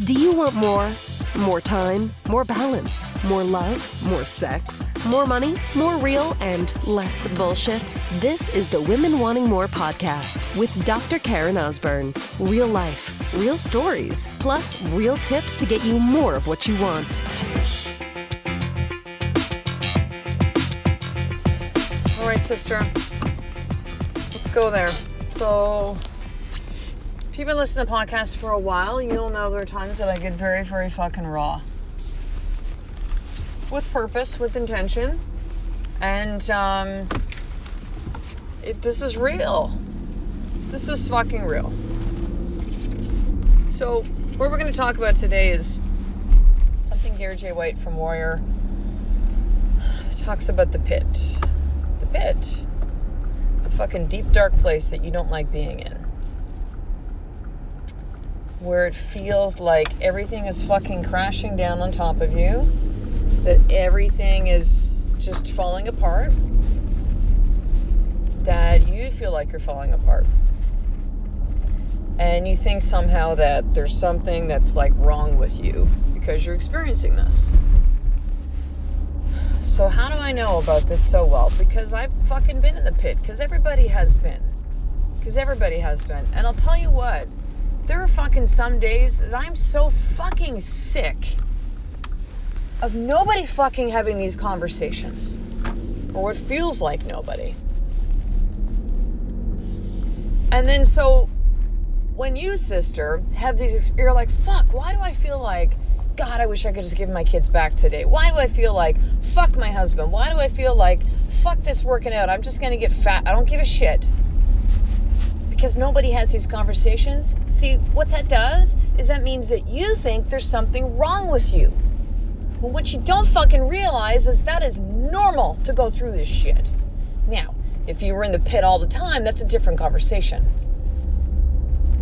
Do you want more? More time, more balance, more love, more sex, more money, more real, and less bullshit? This is the Women Wanting More podcast with Dr. Karen Osborne. Real life, real stories, plus real tips to get you more of what you want. All right, sister, let's go there. So, if you've been listening to podcasts for a while, you'll know there are times that I get very, very fucking raw. With purpose, with intention. And this is real. This is fucking real. So, what we're going to talk about today is something Gary J. White from Warrior talks about: the pit. The pit. The fucking deep, dark place that you don't like being in. Where it feels like everything is fucking crashing down on top of you, that everything is just falling apart, that you feel like you're falling apart. And you think somehow that there's something that's like wrong with you because you're experiencing this. So how do I know about this so well? Because I've fucking been in the pit. Because everybody has been. And I'll tell you what. There are fucking some days that I'm so fucking sick of nobody fucking having these conversations. Or what feels like nobody. And then so, when you, sister, have these, you're like, fuck, why do I feel like, God, I wish I could just give my kids back today? Why do I feel like, fuck my husband? Why do I feel like, fuck this working out? I'm just gonna get fat. I don't give a shit. Because nobody has these conversations. See, what that does is that means that you think there's something wrong with you. Well, what you don't fucking realize is that is normal to go through this shit. Now, if you were in the pit all the time, that's a different conversation.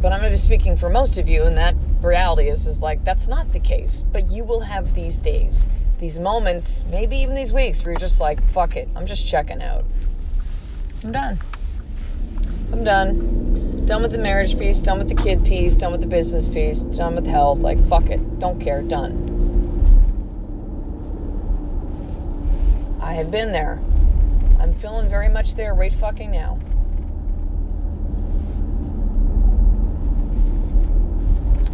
But I'm going to be speaking for most of you, and that reality is like, that's not the case. But you will have these days, these moments, maybe even these weeks, where you're just like, fuck it, I'm just checking out. I'm done. Done with the marriage piece, done with the kid piece, done with the business piece, done with health. Like, fuck it. Don't care. Done. I have been there. I'm feeling very much there right fucking now.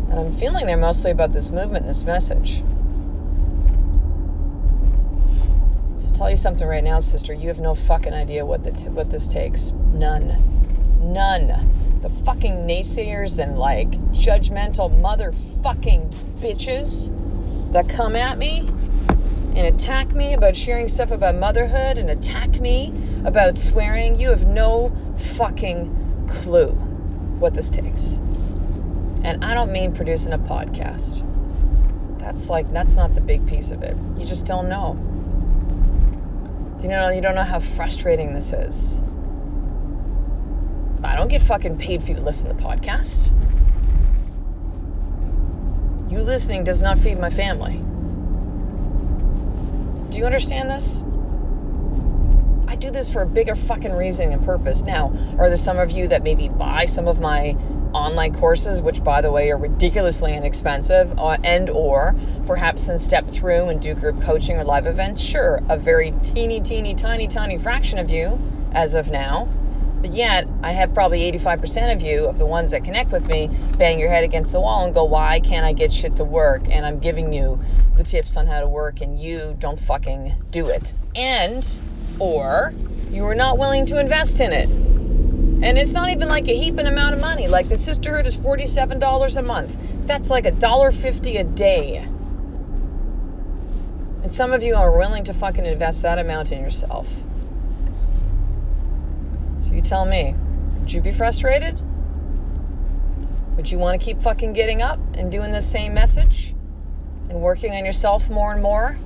And I'm feeling there mostly about this movement and this message. So tell you something right now, sister. You have no fucking idea what this takes. None. The fucking naysayers and like judgmental motherfucking bitches that come at me and attack me about sharing stuff about motherhood and attack me about swearing, you have no fucking clue what this takes. And I don't mean producing a podcast. That's not the big piece of it. You just don't know. You don't know how frustrating this is. I don't get fucking paid for you to listen to the podcast. You listening does not feed my family. Do you understand this? I do this for a bigger fucking reason and purpose. Now, are there some of you that maybe buy some of my online courses, which by the way are ridiculously inexpensive, and or perhaps then step through and do group coaching or live events? Sure, a very tiny fraction of you as of now. But yet, I have probably 85% of you, of the ones that connect with me, bang your head against the wall and go, why can't I get shit to work? And I'm giving you the tips on how to work and you don't fucking do it. Or you are not willing to invest in it. And it's not even like a heaping amount of money. Like the sisterhood is $47 a month. That's like $1.50 a day. And some of you are willing to fucking invest that amount in yourself. So you tell me, would you be frustrated? Would you want to keep fucking getting up and doing the same message and working on yourself more and more?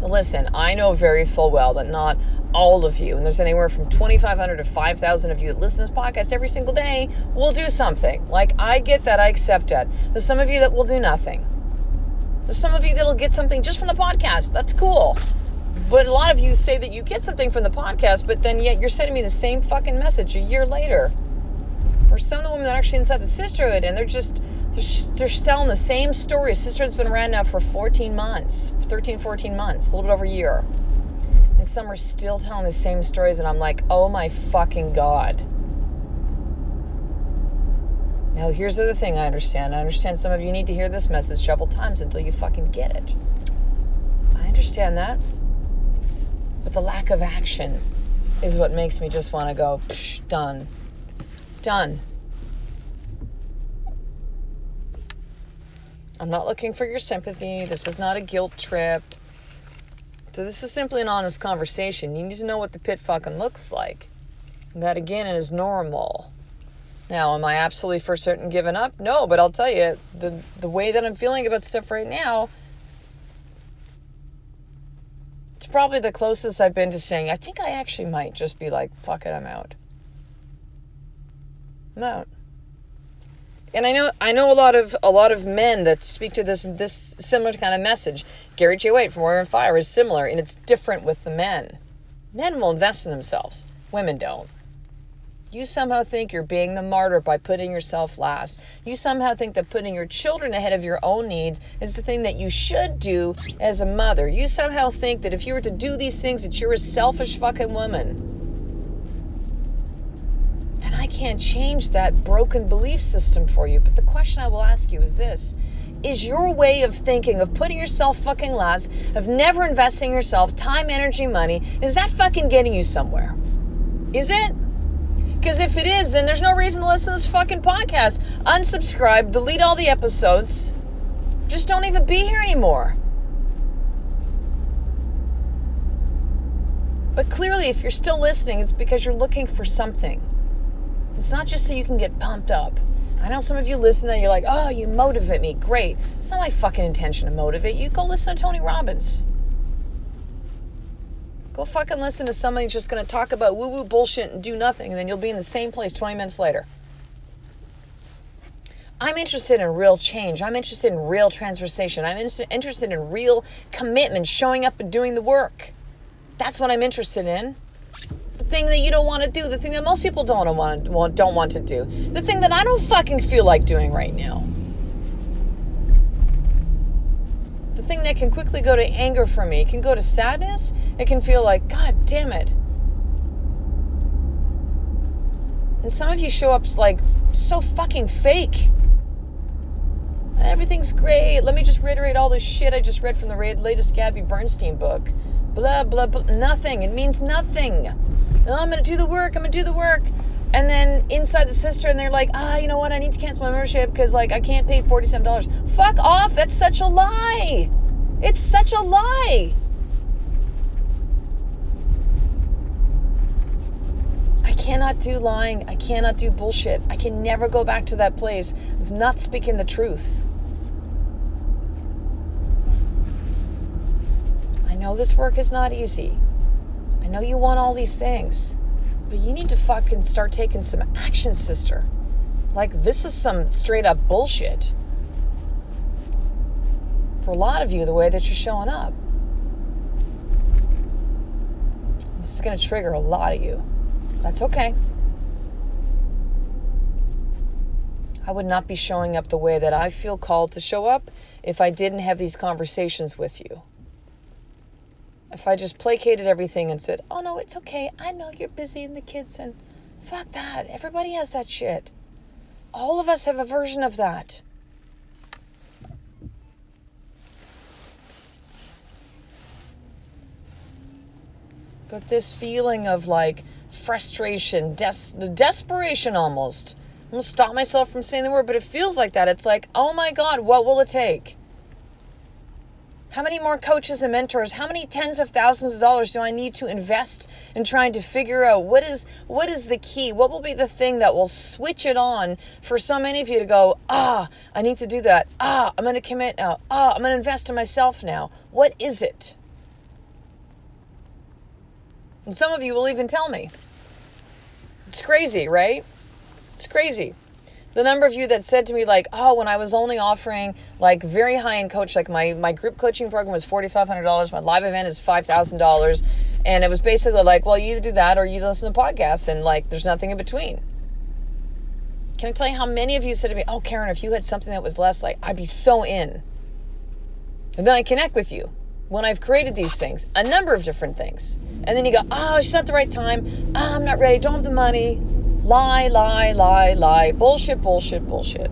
Listen, I know very full well that not all of you, and there's anywhere from 2,500 to 5,000 of you that listen to this podcast every single day, will do something. Like, I get that, I accept that. There's some of you that will do nothing. There's some of you that'll get something just from the podcast. That's cool. But a lot of you say that you get something from the podcast, but then yet you're sending me the same fucking message a year later. or some of the women that are actually inside the sisterhood, and they're telling the same story. Sisterhood's been around now for 14 months, 13, 14 months, a little bit over a year. And some are still telling the same stories, and I'm like, oh my fucking God. Now, here's the other thing I understand. I understand some of you need to hear this message several times until you fucking get it. I understand that. But the lack of action is what makes me just want to go, psh, done. Done. I'm not looking for your sympathy. This is not a guilt trip. This is simply an honest conversation. You need to know what the pit fucking looks like. And that, again, is normal. Now, am I absolutely for certain giving up? No, but I'll tell you, the way that I'm feeling about stuff right now, it's probably the closest I've been to saying, I think I actually might just be like, fuck it, I'm out. I'm out. And I know a lot of men that speak to this similar kind of message. Gary J. White from Warrior and Fire is similar, and it's different with the men. Men will invest in themselves. Women don't. You somehow think you're being the martyr by putting yourself last. You somehow think that putting your children ahead of your own needs is the thing that you should do as a mother. You somehow think that if you were to do these things that you're a selfish fucking woman. And I can't change that broken belief system for you. But the question I will ask you is this. Is your way of thinking, of putting yourself fucking last, of never investing yourself, time, energy, money, is that fucking getting you somewhere? Is it? Because if it is, then there's no reason to listen to this fucking podcast. Unsubscribe, delete all the episodes. Just don't even be here anymore. But clearly, if you're still listening, it's because you're looking for something. It's not just so you can get pumped up. I know some of you listen and you're like, oh, you motivate me. Great. It's not my fucking intention to motivate you. Go listen to Tony Robbins. Go fucking listen to somebody who's just going to talk about woo-woo bullshit and do nothing, and then you'll be in the same place 20 minutes later. I'm interested in real change. I'm interested in real transformation. I'm interested in real commitment, showing up and doing the work. That's what I'm interested in. The thing that you don't want to do, the thing that most people don't want to do, the thing that I don't fucking feel like doing right now. The thing that can quickly go to anger for me, it can go to sadness, it can feel like, God damn it. And some of you show up like so fucking fake. Everything's great. Let me just reiterate all this shit I just read from the latest Gabby Bernstein book. Blah, blah, blah. Nothing. It means nothing. Oh, I'm going to do the work. And then inside the sister, and they're like, you know what? I need to cancel my membership because, like, I can't pay $47. Fuck off. That's such a lie. It's such a lie. I cannot do lying. I cannot do bullshit. I can never go back to that place of not speaking the truth. I know this work is not easy. I know you want all these things, but you need to fucking start taking some action, sister. Like, this is some straight up bullshit. For a lot of you, the way that you're showing up. This is going to trigger a lot of you. That's okay. I would not be showing up the way that I feel called to show up if I didn't have these conversations with you. If I just placated everything and said, oh no, it's okay. I know you're busy and the kids, and fuck that. Everybody has that shit. All of us have a version of that. But this feeling of like frustration, desperation almost. I'm going to stop myself from saying the word, but it feels like that. It's like, oh my God, what will it take? How many more coaches and mentors? How many tens of thousands of dollars do I need to invest in trying to figure out what is the key? What will be the thing that will switch it on for so many of you to go, I need to do that. I'm going to commit now. I'm going to invest in myself now. What is it? And some of you will even tell me. It's crazy, right? It's crazy. The number of you that said to me like, when I was only offering like very high-end coach, like my group coaching program was $4,500, my live event is $5,000. And it was basically like, well, you either do that or you listen to podcasts, and like there's nothing in between. Can I tell you how many of you said to me, oh, Karen, if you had something that was less, like, I'd be so in. And then I connect with you when I've created these things, a number of different things. And then you go, oh, it's not the right time. Oh, I'm not ready. Don't have the money. Lie, lie, lie, lie. Bullshit, bullshit, bullshit.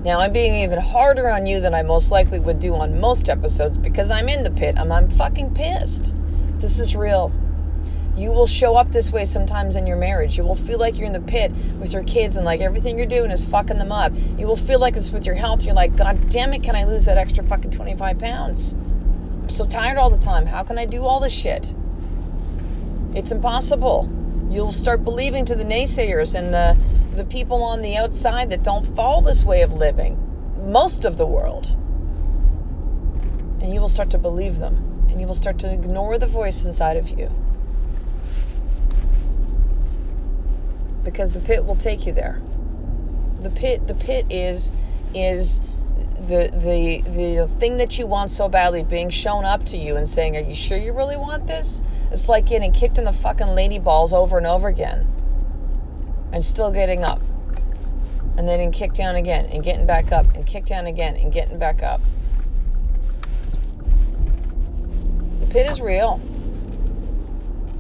Now, I'm being even harder on you than I most likely would do on most episodes because I'm in the pit and I'm fucking pissed. This is real. You will show up this way sometimes in your marriage. You will feel like you're in the pit with your kids and like everything you're doing is fucking them up. You will feel like this with your health. You're like, God damn it, can I lose that extra fucking 25 pounds? I'm so tired all the time. How can I do all this shit? It's impossible. You'll start believing to the naysayers and the people on the outside that don't follow this way of living, most of the world. And you will start to believe them. And you will start to ignore the voice inside of you. Because the pit will take you there. The pit is the thing that you want so badly being shown up to you and saying, are you sure you really want this? It's like getting kicked in the fucking lady balls over and over again. And still getting up. And then getting kicked down again and getting back up and kicked down again and getting back up. The pit is real.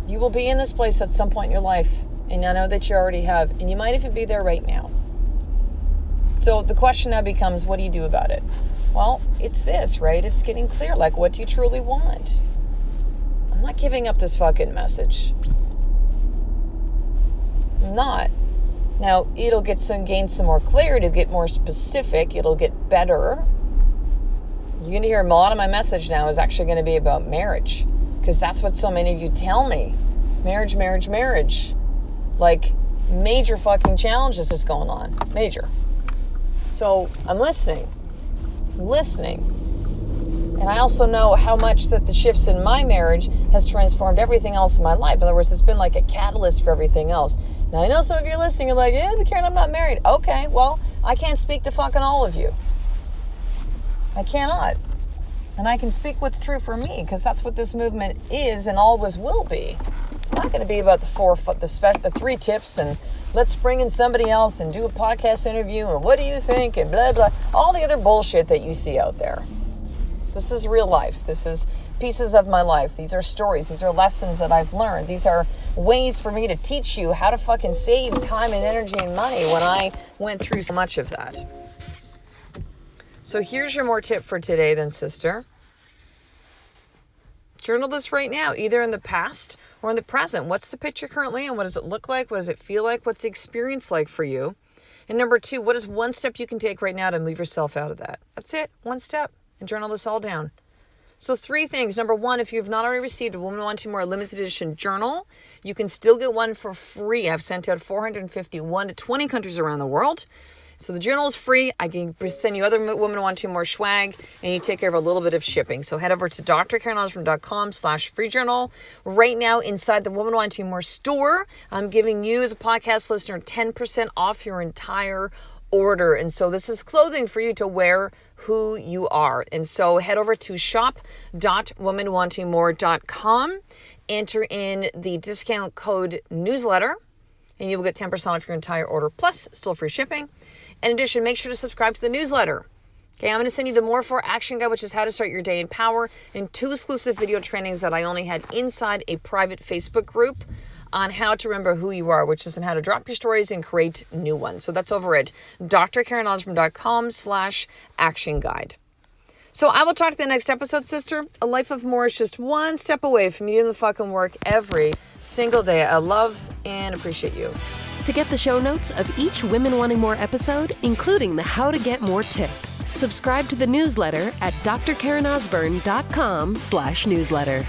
You will be in this place at some point in your life. And I know that you already have. And you might even be there right now. So the question now becomes, what do you do about it? Well, it's this, right? It's getting clear. Like, what do you truly want? I'm not giving up this fucking message. I'm not. Now, it'll gain some more clarity. It'll get more specific. It'll get better. You're going to hear a lot of my message now is actually going to be about marriage. Because that's what so many of you tell me. Marriage, marriage, marriage. Like, major fucking challenges is going on. Major. So, I'm listening. And I also know how much that the shifts in my marriage has transformed everything else in my life. In other words, it's been like a catalyst for everything else. Now, I know some of you are listening, you're like, yeah, but Karen, I'm not married. Okay, well, I can't speak to fucking all of you. I cannot. And I can speak what's true for me, because that's what this movement is and always will be. It's not going to be about the 3 tips and let's bring in somebody else and do a podcast interview and what do you think and blah, blah. All the other bullshit that you see out there. This is real life. This is pieces of my life. These are stories. These are lessons that I've learned. These are ways for me to teach you how to fucking save time and energy and money when I went through so much of that. So here's your more tip for today then, sister. Journal this right now, either in the past or in the present. What's the picture currently and what does it look like? What does it feel like? What's the experience like for you? And number 2, what is one step you can take right now to move yourself out of that? That's it. One step. And journal this all down. So 3 things. Number 1, if you've not already received a Woman Wanting More limited edition journal, you can still get one for free. I've sent out 451 to 20 countries around the world. So the journal is free. I can send you other Women Wanting More swag, and you take care of a little bit of shipping. So head over to drkarenosborn.com/free journal. Right now, inside the Woman Wanting More store, I'm giving you as a podcast listener 10% off your entire order. And so this is clothing for you to wear who you are. And so head over to shop.womanwantingmore.com, enter in the discount code newsletter, and you will get 10% off your entire order, plus still free shipping. In addition, make sure to subscribe to the newsletter. Okay, I'm going to send you the More For Action Guide, which is how to start your day in power, and 2 exclusive video trainings that I only had inside a private Facebook group on how to remember who you are, which is on how to drop your stories and create new ones. So that's over at drkarenosborn.com/action guide. So I will talk to you in the next episode, sister. A life of more is just one step away from you doing the fucking work every single day. I love and appreciate you. To get the show notes of each Women Wanting More episode, including the How to Get More tip, subscribe to the newsletter at drkarenosborn.com/newsletter.